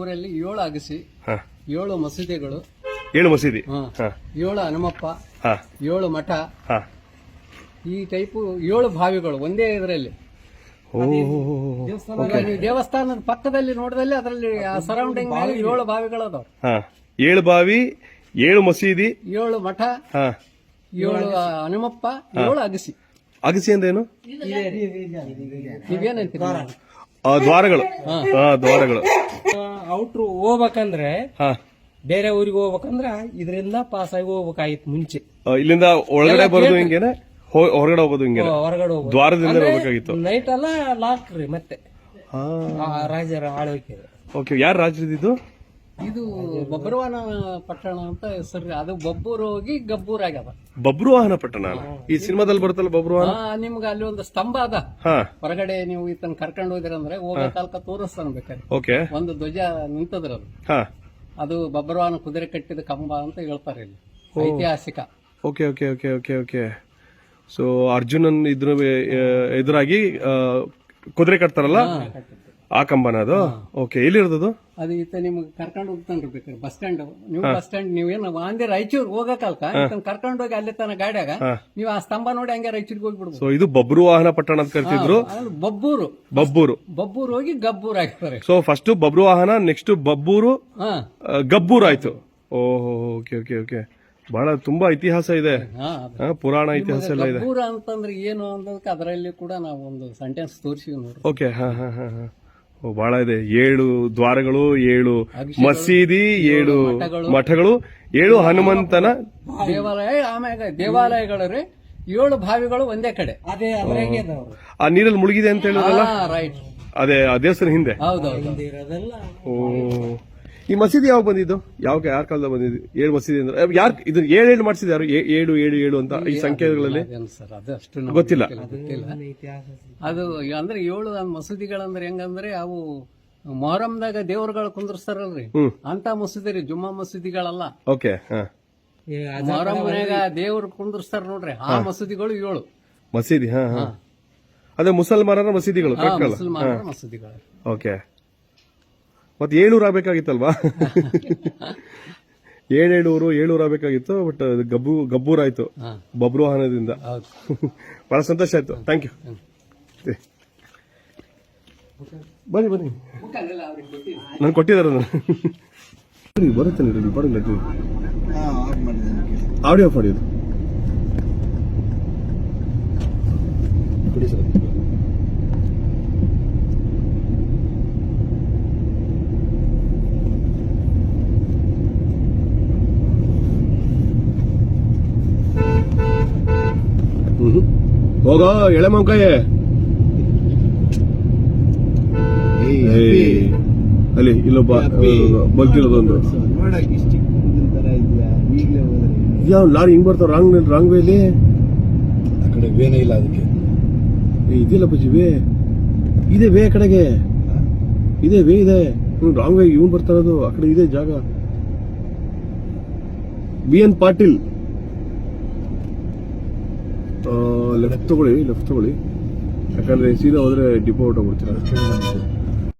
ಊರಲ್ಲಿ 7 ಅಗಸಿ, ಹಾ 7 ಮಸೀದಿಗಳು, 7 ಮಸೀದಿ. ಹಾ, ಹಾ 7 ಹನುಮಪ್ಪ, ಹಾ 7 ಮಠ, ಹಾ ಈ ಟೈಪು 7 ಬಾವಿಗಳು ಒಂದೇ ಇದರಲ್ಲಿ. ಓ ಈಗ ನೀವು ದೇವಸ್ಥಾನದ ಪಕ್ಕದಲ್ಲಿ ನೋಡಿದಲ್ಲಿ ಅದರಲ್ಲಿ ಸರೌಂಡಿಂಗ್ 7 ಬಾವಿಗಳು ಅದಾವ. ಹಾ 7 ಬಾವಿ, 7 ಮಸೀದಿ, 7 ಮಠ, ಹಾ 7 ಹನುಮಪ್ಪ, 7 ಅಗಸಿ. ಅಗಸಿ ಅಂದ್ರೇನು? ನೀವೇನಂತೀರ? ದ್ವಾರಗಳು. ಹಾ ದ್ವಾರಗಳು. ಔಟ್ರು ಹೋಗ್ಬೇಕಂದ್ರೆ ಹಾ ಬೇರೆ ಊರಿಗೆ ಹೋಗ್ಬೇಕಂದ್ರ ಇದರಿಂದ ಪಾಸ್ ಆಗಿ ಹೋಗ್ಬೇಕಾಗಿತ್ತು ಮುಂಚೆ. ಇಲ್ಲಿಂದ ಒಳಗಡೆ ಬರೋದು ಹಿಂಗೇನೆ, ಹೊರಗಡೆ ಹೋಗೋದು ಹಿಂಗೇನೆ, ಹೊರಗಡೆ ಹೋಗ್ಬೇಕು. ದ್ವಾರದಿಂದ ಹೋಗ್ಬೇಕಾಗಿತ್ತು. ನೈಟ್ ಎಲ್ಲ ಲಾಕ್ ರೀ ಮತ್ತೆ ಹಾ ರಾಜರ ಆಳ್ವಿಕೆ. ಓಕೆ, ಯಾರು ರಾಜ್ಯದಿದ್ದು? ಇದು ಬಬ್ರುವಾಹನ ಪಟ್ಟಣ ಅಂತ ಹೆಸರು. ಅದು ಬಬ್ಬೂರು ಹೋಗಿ ಗಬ್ಬೂರ್ ಆಗ್ಯದ. ಬಬ್ರುವಾಹನ ಪಟ್ಟಣ. ಈ ಸಿನಿಮಾದಲ್ಲಿ ಬರುತ್ತಲ್ಲ ಬಬ್ರುವಾಹನ. ನಿಮ್ಗೆ ಅಲ್ಲಿ ಒಂದು ಸ್ತಂಭ ಅದ. ಹಾ ಹೊರಗಡೆ ನೀವು ಈತನ ಕರ್ಕೊಂಡು ಹೋದಿರಂದ್ರೆ ಹೋಗೋ ಕಾಲಕ ತೋರಿಸ್ತಾನ ಬೇಕಾದ್ರೆ. ಓಕೆ. ಒಂದು ಧ್ವಜ ನಿಂತದ್ರ ಅದು. ಹಾ ಅದು ಬಬ್ರುವಾಹನ ಕುದುರೆ ಕಟ್ಟಿದ ಕಂಬ ಅಂತ ಹೇಳ್ತಾರೆ ಇಲ್ಲಿ, ಐತಿಹಾಸಿಕ. Okay okay okay okay okay. So ಅರ್ಜುನನ್ ಇದ್ರ ಎದುರಾಗಿ ಕುದುರೆ ಕಟ್ತಾರಲ್ಲ, ಆ ಕಂಬನ ಅದು? ಓಕೆ, ಎಲ್ಲಿರೋದು? ಅದು ಈತ ನಿಮ್ಗೆ ಕರ್ಕೊಂಡು ಹೋಗ್ತಾನ್ರಿ ಬೇಕಾದ್ರೆ ಬಸ್ ಸ್ಟ್ಯಾಂಡ್. ನೀವು ಬಸ್ ಸ್ಟ್ಯಾಂಡ್ ನೀವೇನು ಅಂದೆ ರಾಯಚೂರ್ ಹೋಗಕಲ್ಕ ಈತನ ಕರ್ಕೊಂಡು ಹೋಗಿ ಅಲ್ಲಿ ತನ ಗಾಡಿಯಾಗ ನೀವು ಆ ಸ್ತಂಭ ನೋಡಿ ಹಂಗೆ ರಾಯಚೂರಿಗೆ ಹೋಗ್ಬಿಡ್ಬೋದು. ಸೊ ಇದು ಬಬ್ರುವಾಹನ ಪಟ್ಟಣ ಅಂತ ಕರಿತಿದ್ರು. ಬಬ್ಬೂರು ಬಬ್ಬೂರು ಬಬ್ಬೂರು ಹೋಗಿ ಗಬ್ಬೂರ್ ಆಗ್ತಾರೆ. So first Babruvahana, next Babbur, ಹಾ ಗಬ್ಬೂರ್ ಆಯ್ತು. ಓಹೋ, ಓಕೆ ಓಕೆ ಓಕೆ. ಬಹಳ ತುಂಬಾ ಇತಿಹಾಸ ಇದೆ, ಪುರಾಣ ಇತಿಹಾಸ ಎಲ್ಲ ಇದೆ. ಗಬ್ಬೂರ ಅಂತಂದ್ರೆ ಏನು ಅನ್ನೋದಕ್ಕೆ ಅದರಲ್ಲಿ ಕೂಡ ನಾವು ಒಂದು ಸೆಂಟೆನ್ಸ್ ತೋರಿಸಿವಿ ನೋಡಿ. ಓಕೆ. ಹಾ ಹಾ ಹಾ ಹಾ. ಬಹಳ ಇದೆ. 7 ದ್ವಾರಗಳು, 7 ಮಸೀದಿ, 7 ಮಠಗಳು, 7 ಹನುಮಂತನ ದೇವಾಲಯ. ಆಮ್ಯಾಗ ದೇವಾಲಯಗಳು 7 ಬಾವಿಗಳು ಒಂದೇ ಕಡೆ. ಅದೇ ಆ ನೀರಲ್ಲಿ ಮುಳುಗಿದೆ ಅಂತ ಹೇಳಿದ್ರಲ್ಲ, ರೈಟ್. ಅದೇ ಆ ದೇವಸ್ಥಾನ ಹಿಂದೆ. ಹೌದೌದು. ಓ, ಈ ಮಸೀದಿ ಯಾವಾಗ ಬಂದಿದ್ದು? ಯಾರ ಕಾಲದ ಬಂದಿದ್ದು? 7 ಮಸೀದಿ ಅಂದ್ರೆ ಯಾರು ಇದು 7 ಮಾಡಿಸಿದ? ಯಾರು 7 7 7 ಅಂತ ಈ ಸಂಖ್ಯೆಗಳಲ್ಲಿ ಸರ್ ಅದು ಅಷ್ಟು ನಮ್ಗೆ ಗೊತ್ತಿಲ್ಲ. ಅದು ಅಂದ್ರೆ 7 ಮಸೂದಿಗಳಂದ್ರೆ ಹೆಂಗಂದ್ರೆ ಅವು ಮೊಹರಂದಾಗ ದೇವ್ರುಗಳು ಕುಂದ್ರಸ್ತಾರಲ್ರಿ, ಅಂತ ಮಸೂದಿ ರೀ, ಜುಮ್ಮಾ ಮಸೂದಿಗಳಲ್ಲ. ಓಕೆ. ಮೊಹರಂ ಮನ್ಯಾಗ ದೇವ್ರು ಕುಂದ್ರಸ್ತಾರ ನೋಡ್ರಿ, ಆ ಮಸೂದಿಗಳು 7 ಮಸೀದಿ. ಹಾ ಹಾ. ಅದೇ ಮುಸಲ್ಮಾನರ ಮಸೀದಿಗಳು. ಮುಸಲ್ಮಾನರ ಮಸೂದಿಗಳು. ಓಕೆ. ಮತ್ತೆ 7 ಆಗ್ಬೇಕಾಗಿತ್ತಲ್ವಾ? 7 ಆಗ್ಬೇಕಾಗಿತ್ತು. ಬಟ್ ಗಬ್ಬೂರ್ ಆಯ್ತು ಬಬ್ರುವಾಹನದಿಂದ. ಬಹಳ ಸಂತೋಷ ಆಯ್ತು. Thank you. ಬನ್ನಿ ಬನ್ನಿ, ನನ್ ಕೊಟ್ಟಿದ್ದಾರೆ. ಬರುತ್ತೆ ಆಡಿಯೋ ಆಫ್ ಮಾಡಿದ್ದು. ಹೋಗ ಎಳೆ ಮಂಕಾಯ ಅಲ್ಲಿ ಇಲ್ಲೊಬ್ಬ ಬಲ್ತಿರೋದೊಂದು ಯಾವ ಲಾರಿ ಹಿಂಗ್ ಬರ್ತಾವ ರಾಂಗ್ ವೇಲಿ. ಆ ಕಡೆ ವೇನೇ ಇಲ್ಲ ಅದಕ್ಕೆ. ಇದಿಲ್ಲ ಬಜ್ಜಿ, ವೇ ಇದೆ, ವೇ ಕಡೆಗೆ ಇದೆ, ವೇ ಇದೆ. ರಾಂಗ್ ವೇ ಇವನ್ ಬರ್ತಾರದು. ಆ ಕಡೆ ಇದೆ ಜಾಗ. BN ಪಾಟೀಲ್. ಲೆಫ್ಟ್ ತಗೊಳ್ಳಿ, ಯಾಕಂದ್ರೆ ಸೀದಾ ಹೋದ್ರೆ ಡಿಪೋ ಹೊಟ್ಟೋಗ್ಬಿಡ್ತೀರ.